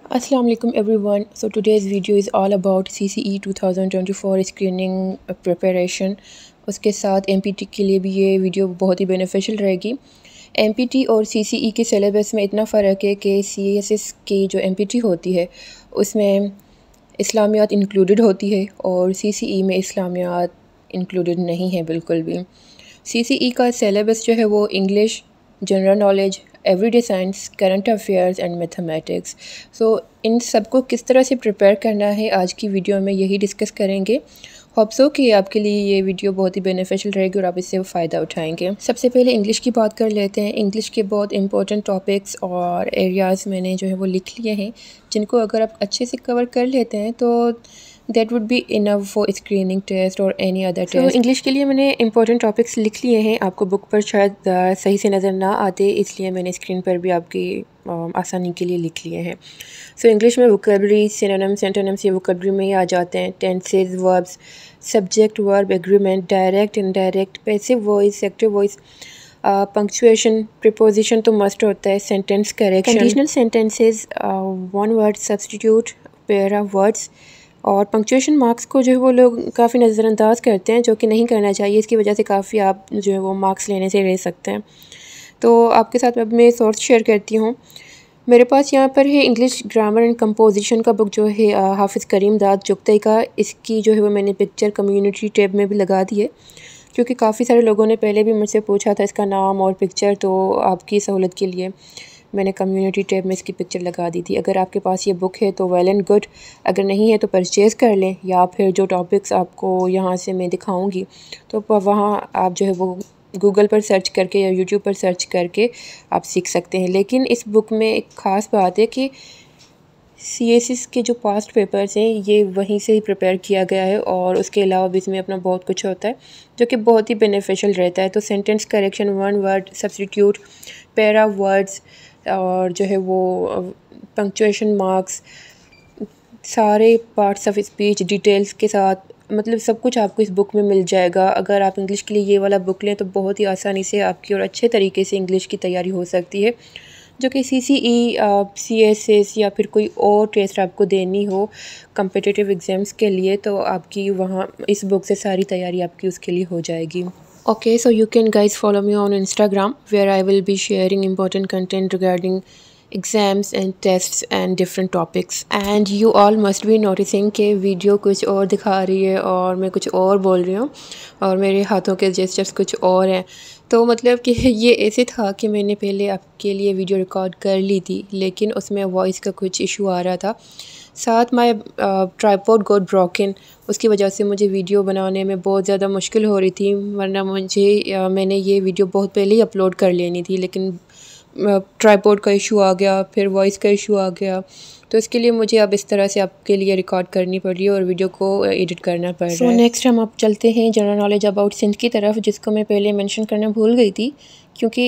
Assalamu alaikum everyone. So today's video is all about CCE 2024 screening preparation. उसके साथ MPT के लिए भी ये वीडियो बहुत ही बेनिफिशियल रहेगी। MPT और CCE के सिलेबस में इतना फ़र्क है कि CSS की जो MPT होती है उसमें इस्लामियात इंक्लूडेड होती है और CCE में इस्लामियात इंक्लूडेड नहीं है बिल्कुल भी। CCE का सिलेबस जो है वो English, general knowledge, everyday science, current affairs and mathematics. So इन सबको किस तरह से प्रिपेयर करना है आज की वीडियो में यही डिस्कस करेंगे। होप सो कि आपके लिए ये वीडियो बहुत ही बेनिफिशियल रहेगी और आप इससे फ़ायदा उठाएंगे। सबसे पहले इंग्लिश की बात कर लेते हैं। इंग्लिश के बहुत इंपॉर्टेंट टॉपिक्स और एरियाज़ मैंने जो है वो लिख लिए हैं, जिनको अगर आप अच्छे से कवर कर लेते हैं तो that would be enough for screening test और एनी अदर टेस्ट। इंग्लिश के लिए मैंने इंपॉर्टेंट टॉपिक्स लिख लिए हैं। आपको बुक पर शायद सही से नज़र ना आते, इसलिए मैंने स्क्रीन पर भी आपकी आसानी के लिए लिख लिए हैं। सो इंग्लिश में वोकैबुलरी, सिनोनिम्स, एंटोनिम्स ये वोकैबुलरी में ही आ जाते हैं। Tenses, verbs, subject, verb, agreement, direct, indirect, passive voice, active voice, punctuation, preposition तो मस्ट होता है, sentence correction, conditional sentences, one word substitute, pair of words. और पंक्चुएशन मार्क्स को जो है वो लोग काफ़ी नज़रअंदाज करते हैं, जो कि नहीं करना चाहिए। इसकी वजह से काफ़ी आप जो है वो मार्क्स लेने से रह सकते हैं। तो आपके साथ अब मैं सोर्स शेयर करती हूँ। मेरे पास यहाँ पर है इंग्लिश ग्रामर एंड कंपोजिशन का बुक जो है हाफिज़ करीम दाद जुगतई का। इसकी जो है वो मैंने पिक्चर कम्युनिटी टैब में भी लगा दी है, क्योंकि काफ़ी सारे लोगों ने पहले भी मुझसे पूछा था इसका नाम और पिक्चर, तो आपकी सहूलत के लिए मैंने कम्युनिटी टैब में इसकी पिक्चर लगा दी थी। अगर आपके पास ये बुक है तो वेल एंड गुड, अगर नहीं है तो परचेज़ कर लें, या फिर जो टॉपिक्स आपको यहाँ से मैं दिखाऊंगी तो वहाँ आप जो है वो गूगल पर सर्च करके या यूट्यूब पर सर्च करके आप सीख सकते हैं। लेकिन इस बुक में एक ख़ास बात है कि CSS के जो पास्ट पेपर्स हैं ये वहीं से ही प्रिपेयर किया गया है, और उसके अलावा भी इसमें अपना बहुत कुछ होता है जो कि बहुत ही बेनिफिशियल रहता है। तो sentence correction, one word substitute, pair of words, और जो है वो पंक्चुएशन मार्क्स, सारे पार्ट्स ऑफ स्पीच डिटेल्स के साथ, मतलब सब कुछ आपको इस बुक में मिल जाएगा। अगर आप इंग्लिश के लिए ये वाला बुक लें तो बहुत ही आसानी से आपकी और अच्छे तरीके से इंग्लिश की तैयारी हो सकती है। जो कि CCE, CSS या फिर कोई और टेस्ट आपको देनी हो कम्पिटिटिव एग्ज़ाम्स के लिए, तो आपकी वहाँ इस बुक से सारी तैयारी आपकी उसके लिए हो जाएगी। Okay, so you can guys follow me on Instagram where I will be sharing important content regarding exams and tests and different topics. And you all must be noticing कि वीडियो कुछ और दिखा रही है और मैं कुछ और बोल रही हूँ और मेरे हाथों के जेस्चर्स कुछ और हैं। तो मतलब कि ये ऐसे था कि मैंने पहले आपके लिए वीडियो रिकॉर्ड कर ली थी, लेकिन उसमें वॉइस का कुछ इशू आ रहा था। साथ माई ट्राइपॉड गॉट ब्रोकन, उसकी वजह से मुझे वीडियो बनाने में बहुत ज़्यादा मुश्किल हो रही थी, वरना मैंने ये वीडियो बहुत पहले ही अपलोड कर लेनी थी, लेकिन ट्राइपॉड का इशू आ गया, फिर वॉइस का इशू आ गया, तो इसके लिए मुझे अब इस तरह से आपके लिए रिकॉर्ड करनी पड़ रही है और वीडियो को एडिट करना पड़ रहा है। नेक्स्ट हम अब चलते हैं जनरल नॉलेज अबाउट सिंध की तरफ, जिसको मैं पहले मेंशन करना भूल गई थी, क्योंकि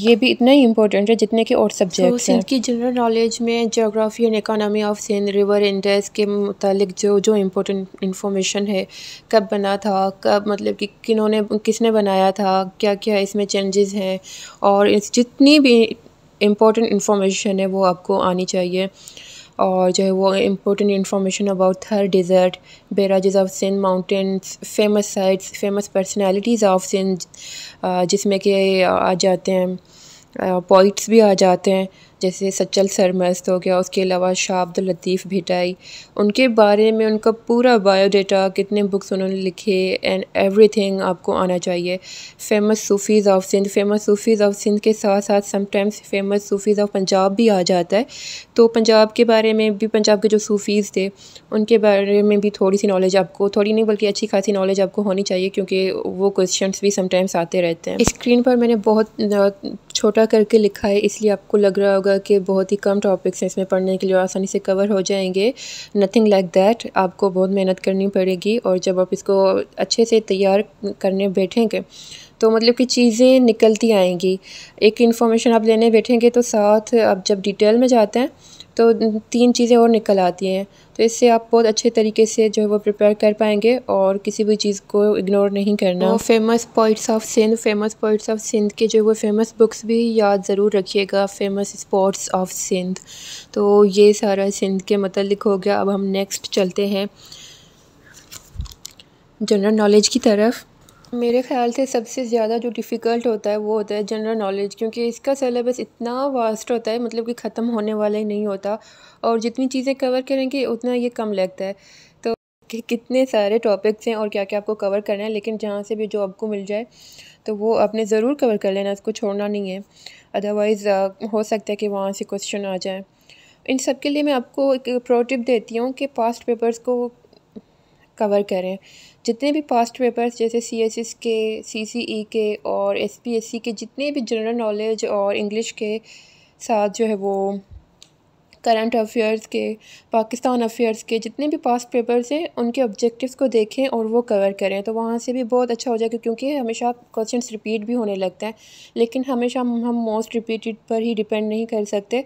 ये भी इतना ही इम्पोर्टेंट है जितने के और सब्जेक्ट्स हैं। सिंध की जनरल नॉलेज में geography and economy of Sindh, river Indus के मुतालिक जो इम्पोर्टेंट इंफॉर्मेशन है, कब बना था, कब मतलब कि किसने बनाया था, क्या क्या इसमें चेंजेस हैं, और इस जितनी भी इम्पोर्टेंट इंफॉर्मेशन है वो आपको आनी चाहिए। और जो है वो important information about Thar desert, barrages of Sindh, mountains, famous sites, famous personalities of Sindh, जिसमें कि आ जाते हैं पोइट्स भी आ जाते हैं, जैसे सच्चल सरमस्त हो गया। उसके अलावा शाह अब्दुल लतीफ़ भिटाई, उनके बारे में उनका पूरा बायोडाटा, कितने बुक्स उन्होंने लिखे एंड एवरीथिंग आपको आना चाहिए। Famous Sufis of Sindh, famous Sufis of Sindh के साथ साथ sometimes famous Sufis of Punjab भी आ जाता है, तो पंजाब के बारे में भी, पंजाब के जो सूफ़ीज़ थे उनके बारे में भी थोड़ी सी नॉलेज आपको, थोड़ी नहीं बल्कि अच्छी खासी नॉलेज आपको होनी चाहिए, क्योंकि वो क्वेश्चंस भी समटाइम्स आते रहते हैं। स्क्रीन पर मैंने बहुत छोटा करके लिखा है, इसलिए आपको लग रहा होगा कि बहुत ही कम टॉपिक्स हैं इसमें पढ़ने के लिए, आसानी से कवर हो जाएंगे। नथिंग लाइक दैट, आपको बहुत मेहनत करनी पड़ेगी, और जब आप इसको अच्छे से तैयार करने बैठेंगे तो मतलब कि चीज़ें निकलती आएंगी। एक इन्फॉर्मेशन आप लेने बैठेंगे तो साथ आप जब डिटेल में जाते हैं तो 3 चीज़ें और निकल आती हैं। तो इससे आप बहुत अच्छे तरीके से जो है वो प्रिपेयर कर पाएंगे और किसी भी चीज़ को इग्नोर नहीं करना। फेमस पोइट्स ऑफ सिंध के जो वो फेमस बुक्स भी याद ज़रूर रखिएगा। फेमस स्पॉट्स ऑफ सिंध, तो ये सारा सिंध के मतलब हो गया। अब हम नेक्स्ट चलते हैं जनरल नॉलेज की तरफ। मेरे ख़्याल से सबसे ज़्यादा जो डिफ़िकल्ट होता है वो होता है जनरल नॉलेज, क्योंकि इसका सिलेबस इतना वास्ट होता है, मतलब कि ख़त्म होने वाला ही नहीं होता, और जितनी चीज़ें कवर करेंगे उतना ये कम लगता है। तो कितने सारे टॉपिक्स हैं और क्या क्या आपको कवर करना है, लेकिन जहाँ से भी जो आपको मिल जाए तो वो आपने ज़रूर कवर कर लेना, इसको छोड़ना नहीं है। अदरवाइज़ हो सकता है कि वहाँ से क्वेश्चन आ जाए। इन सब के लिए मैं आपको एक प्रो टिप देती हूँ कि पास्ट पेपर्स को कवर करें। जितने भी पास्ट पेपर्स जैसे CSS के, CCE के और SPSC के जितने भी जनरल नॉलेज और इंग्लिश के साथ जो है वो करंट अफेयर्स के, पाकिस्तान अफेयर्स के जितने भी पास्ट पेपर्स हैं उनके ऑब्जेक्टिव्स को देखें और वो कवर करें, तो वहाँ से भी बहुत अच्छा हो जाएगा। क्योंकि हमेशा क्वेश्चंस रिपीट भी होने लगते हैं, लेकिन हमेशा हम मोस्ट रिपीटेड पर ही डिपेंड नहीं कर सकते,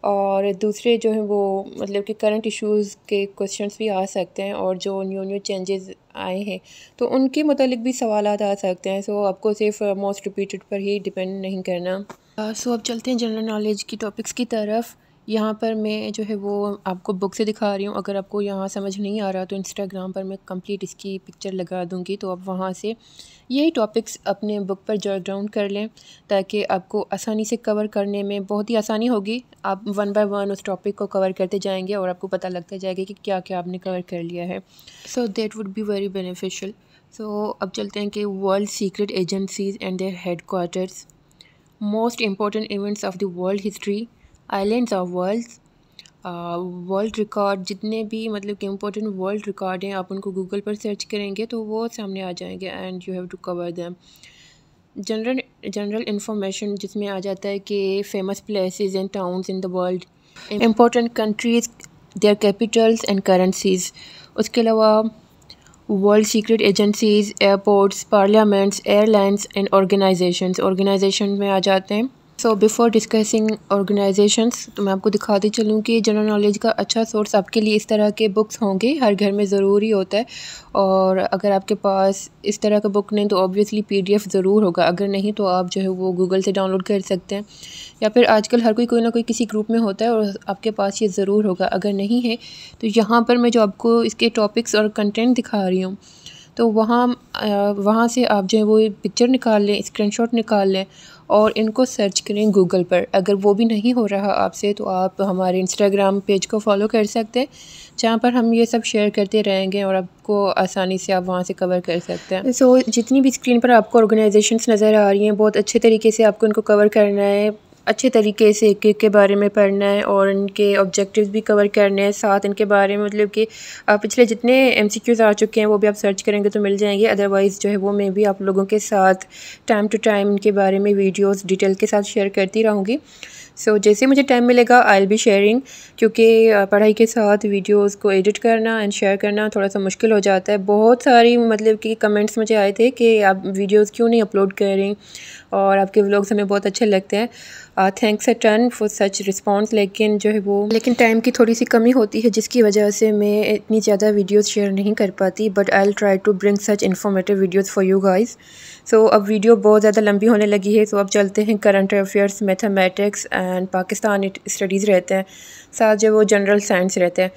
और दूसरे जो है वो मतलब कि करंट इश्यूज़ के क्वेश्चंस भी आ सकते हैं, और जो न्यू चेंजेस आए हैं तो उनके मुतालिक भी सवालात आ सकते हैं। सो आपको सिर्फ मोस्ट रिपीटेड पर ही डिपेंड नहीं करना। सो अब चलते हैं जनरल नॉलेज की टॉपिक्स की तरफ। यहाँ पर मैं जो है वो आपको बुक से दिखा रही हूँ। अगर आपको यहाँ समझ नहीं आ रहा तो इंस्टाग्राम पर मैं कंप्लीट इसकी पिक्चर लगा दूँगी, तो आप वहाँ से यही टॉपिक्स अपने बुक पर जॉट डाउन कर लें, ताकि आपको आसानी से कवर करने में बहुत ही आसानी होगी। आप 1 बाय 1 उस टॉपिक को कवर करते जाएंगे और आपको पता लगता जाएगा कि क्या क्या आपने कवर कर लिया है। So that would be very beneficial. So अब चलते हैं कि world secret agencies and their headquarters, most important events of the world history, islands of world record. जितने भी मतलब कि इम्पोर्टेंट वर्ल्ड रिकॉर्ड हैं आप उनको गूगल पर सर्च करेंगे तो वो सामने आ जाएंगे, and you have to cover them. General information जिसमें आ जाता है कि famous places and towns in the world, important countries, their capitals and currencies. उसके अलावा world secret agencies, airports, parliaments, airlines and organization में आ जाते हैं। सो बिफ़ोर डिस्कसिंग ऑर्गेनाइजेशंस, तो मैं आपको दिखाती चलूँ कि जनरल नॉलेज का अच्छा सोर्स आपके लिए इस तरह के बुक्स होंगे, हर घर में ज़रूरी होता है। और अगर आपके पास इस तरह का बुक नहीं तो ऑब्वियसली PDF ज़रूर होगा, अगर नहीं तो आप जो है वो गूगल से डाउनलोड कर सकते हैं, या फिर आजकल हर कोई ना कोई किसी ग्रुप में होता है और आपके पास ये ज़रूर होगा। अगर नहीं है तो यहाँ पर मैं जो आपको इसके टॉपिक्स और कंटेंट दिखा रही हूँ, तो वहाँ से आप जो है वो पिक्चर निकाल लें, स्क्रीनशॉट निकाल लें और इनको सर्च करें गूगल पर। अगर वो भी नहीं हो रहा आपसे तो आप हमारे इंस्टाग्राम पेज को फॉलो कर सकते हैं, जहाँ पर हम ये सब शेयर करते रहेंगे और आपको आसानी से आप वहाँ से कवर कर सकते हैं। सो जितनी भी स्क्रीन पर आपको ऑर्गेनाइजेशंस नज़र आ रही हैं, बहुत अच्छे तरीके से आपको इनको कवर करना है, अच्छे तरीके से एक एक के बारे में पढ़ना है और इनके ऑब्जेक्टिव्स भी कवर करने हैं। साथ इनके बारे में मतलब कि पिछले जितने MCQs आ चुके हैं वो भी आप सर्च करेंगे तो मिल जाएंगे। अदरवाइज़ जो है वो मैं भी आप लोगों के साथ टाइम टू टाइम इनके बारे में वीडियोस डिटेल के साथ शेयर करती रहूँगी। सो जैसे मुझे टाइम मिलेगा आई विल बी शेयरिंग, क्योंकि पढ़ाई के साथ वीडियोस को एडिट करना एंड शेयर करना थोड़ा सा मुश्किल हो जाता है। बहुत सारी मतलब कि कमेंट्स मुझे आए थे कि आप वीडियोस क्यों नहीं अपलोड कर रही, और आपके व्लॉग्स हमें बहुत अच्छे लगते हैं। Thanks a ton for such response. लेकिन टाइम की थोड़ी सी कमी होती है जिसकी वजह से मैं इतनी ज़्यादा वीडियोस शेयर नहीं कर पाती, but I will try to bring such informative videos for you guys. So अब वीडियो बहुत ज़्यादा लंबी होने लगी है, तो अब चलते हैं current affairs, mathematics and Pakistan studies रहते हैं, साथ जो वो जनरल साइंस रहते हैं।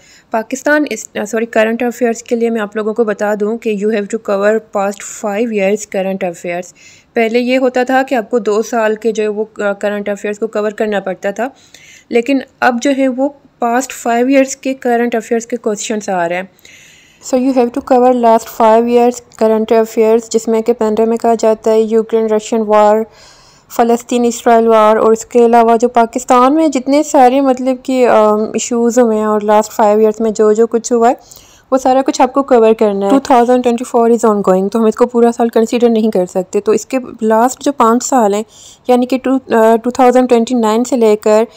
करंट अफेयर्स के लिए मैं आप लोगों को बता दूं कि you have to cover past 5 years current affairs. पहले ये होता था कि आपको 2 साल के जो है वो करंट अफेयर्स को कवर करना पड़ता था, लेकिन अब जो है वो पास्ट 5 ईयर्स के करंट अफेयर्स के क्वेश्चंस आ रहे हैं। So you have to cover last 5 years current affairs, जिसमें कि पेंडेमिक का जाता है, यूक्रेन रशियन वार, फ़लस्तीन इसराइल वार, और इसके अलावा जो पाकिस्तान में जितने सारे मतलब कि इश्यूज़ हुए हैं और लास्ट 5 ईयर्स में जो जो कुछ हुआ है वो सारा कुछ आपको कवर करना है। 2024 इज़ ऑन गोइंग, तो हम इसको पूरा साल कंसीडर नहीं कर सकते। तो इसके लास्ट जो 5 साल हैं, यानी कि 2029 से लेकर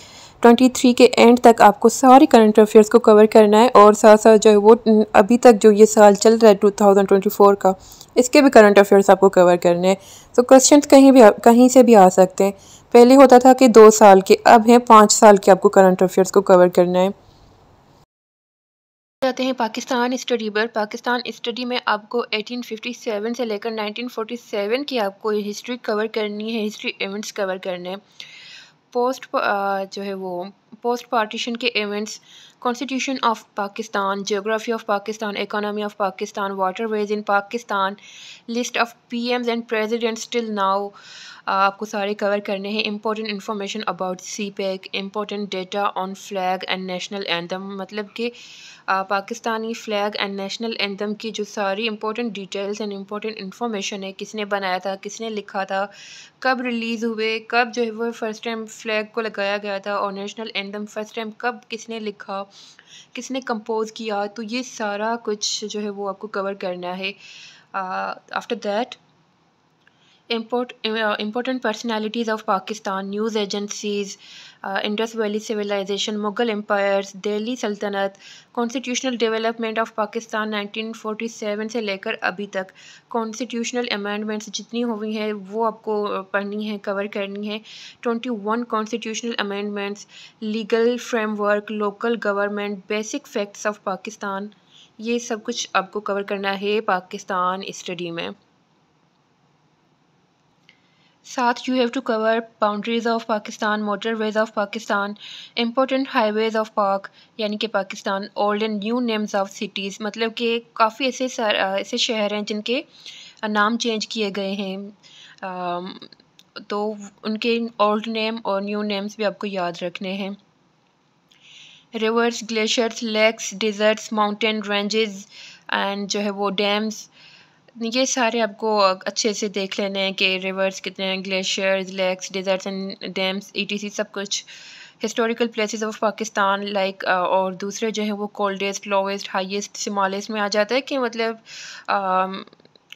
23 के एंड तक आपको सारी करंट अफेयर्स को कवर करना है, और साथ साथ जो है वो अभी तक जो ये साल चल रहा है 2024 का, इसके भी करंट अफेयर्स आपको कवर करने हैं। तो क्वेश्चंस कहीं से भी आ सकते हैं। पहले होता था कि 2 साल के, अब है 5 साल के आपको करंट अफेयर्स को कवर करना है। जाते हैं पाकिस्तान स्टडी पर। पाकिस्तान स्टडी में आपको 1857 से लेकर 1947 की आपको हिस्ट्री कवर करनी है, हिस्ट्री इवेंट्स कवर करने हैं। जो है वो पोस्ट पार्टीशन के events, constitution of Pakistan, geography of Pakistan, economy of Pakistan, waterways in Pakistan, list of PMs and presidents till now, आपको सारे कवर करने हैं। Important information about CPEC, important data on flag and national anthem, मतलब कि Pakistani flag and national anthem की जो सारी important details and important information है, किसने बनाया था, किसने लिखा था, कब रिलीज़ हुए, कब जो है वो फर्स्ट टाइम फ्लैग को लगाया गया था, और नेशनल एंथम फर्स्ट टाइम कब किसने लिखा, किसने कंपोज किया, तो ये सारा कुछ जो है वो आपको कवर करना है। After that important personalities of Pakistan, news agencies, Indus Valley civilization, Mughal empires, Delhi Sultanate, constitutional development of Pakistan 1947 से लेकर अभी तक, constitutional amendments जितनी हुई हैं वो आपको पढ़नी है, कवर करनी है। 21 constitutional amendments, legal framework, local government, basic facts of Pakistan, ये सब कुछ आपको कवर करना है पाकिस्तान स्टडी में। साथ you have to cover boundaries of Pakistan, motorways of Pakistan, important highways of Pak यानी कि Pakistan, old and new names of cities, मतलब कि काफ़ी ऐसे शहर हैं जिनके नाम चेंज किए गए हैं, तो उनके ओल्ड नेम और न्यू नेम्स भी आपको याद रखने हैं। Rivers, glaciers, lakes, deserts, mountain ranges and जो है वो डैम्स, ये सारे आपको अच्छे से देख लेने हैं कि रिवर्स कितने हैं, glaciers, lakes, deserts and dams ETC सब कुछ। Historical places of Pakistan like, और दूसरे जो है वो कोल्डेस्ट, लोवेस्ट, हाईएस्ट, स्मॉलेस्ट में आ जाता है कि मतलब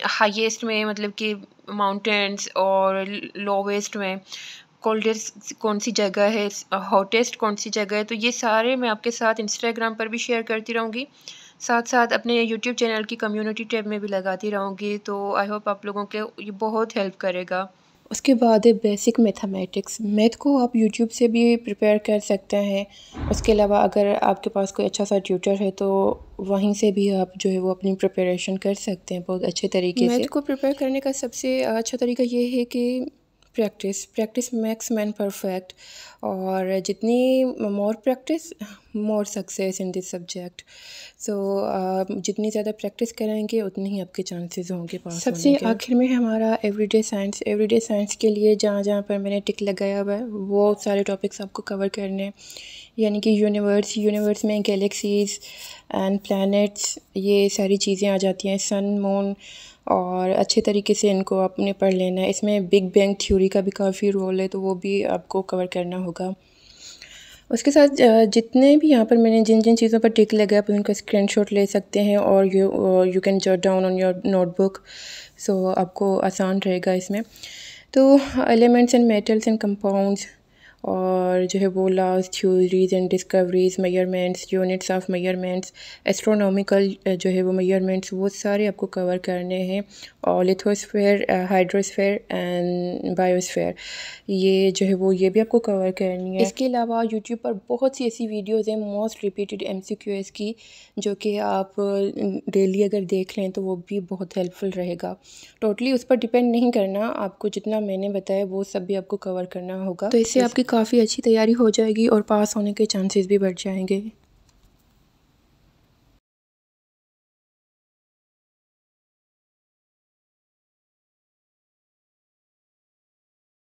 हाईएस्ट में मतलब कि माउंटेन्स, और लोवेस्ट में कोल्डेस्ट कौन सी जगह है, हॉटेस्ट कौन सी जगह है, तो ये सारे मैं आपके साथ इंस्टाग्राम पर भी शेयर करती रहूँगी, साथ साथ अपने यूट्यूब चैनल की कम्युनिटी टैब में भी लगाती रहूँगी। तो आई होप आप लोगों के ये बहुत हेल्प करेगा। उसके बाद है बेसिक मैथमेटिक्स। मैथ को आप यूट्यूब से भी प्रिपेयर कर सकते हैं। उसके अलावा अगर आपके पास कोई अच्छा सा ट्यूटर है तो वहीं से भी आप जो है वो अपनी प्रिपरेशन कर सकते हैं बहुत अच्छे तरीके से। मैथ को प्रिपेयर करने का सबसे अच्छा तरीका ये है कि प्रैक्टिस मेक्स मैन परफेक्ट, और जितनी more practice more success in this subject. So जितनी ज़्यादा प्रैक्टिस करेंगे उतने ही आपके चांसेस होंगे पास होने के। सबसे आखिर में हमारा एवरीडे साइंस। एवरीडे साइंस के लिए जहाँ जहाँ पर मैंने टिक लगाया हुआ है वो सारे टॉपिक्स आपको कवर करने हैं, यानी कि यूनिवर्स में गैलेक्सीज़ एंड प्लैनेट्स, ये सारी चीज़ें आ जाती हैं, सन, मून, और अच्छे तरीके से इनको आपने पढ़ लेना है। इसमें बिग बैंग थ्योरी का भी काफ़ी रोल है, तो वो भी आपको कवर करना होगा। उसके साथ जितने भी यहाँ पर मैंने जिन जिन चीज़ों पर टिक लगा आप उनका स्क्रीनशॉट ले सकते हैं, और you can jot down on your notebook, so आपको आसान रहेगा इसमें। तो elements and metals and compounds, और जो है वो laws, theories and discoveries, measurements, units of measurements, astronomical जो है वो मेजरमेंट्स, वो सारे आपको कवर करने हैं। और लिथोस्फेयर, हाइड्रोस्फेयर एंड बायोस्फेयर, ये जो है वो ये भी आपको कवर करनी है। इसके अलावा यूट्यूब पर बहुत सी ऐसी वीडियोज़ हैं मोस्ट रिपीटेड MCQs की, जो कि आप डेली अगर देख लें तो वो भी बहुत हेल्पफुल रहेगा। टोटली उस पर डिपेंड नहीं करना, आपको जितना मैंने बताया वो सब भी आपको कवर करना होगा, तो इससे आपकी काफ़ी अच्छी तैयारी हो जाएगी और पास होने के चांसेस भी बढ़ जाएंगे।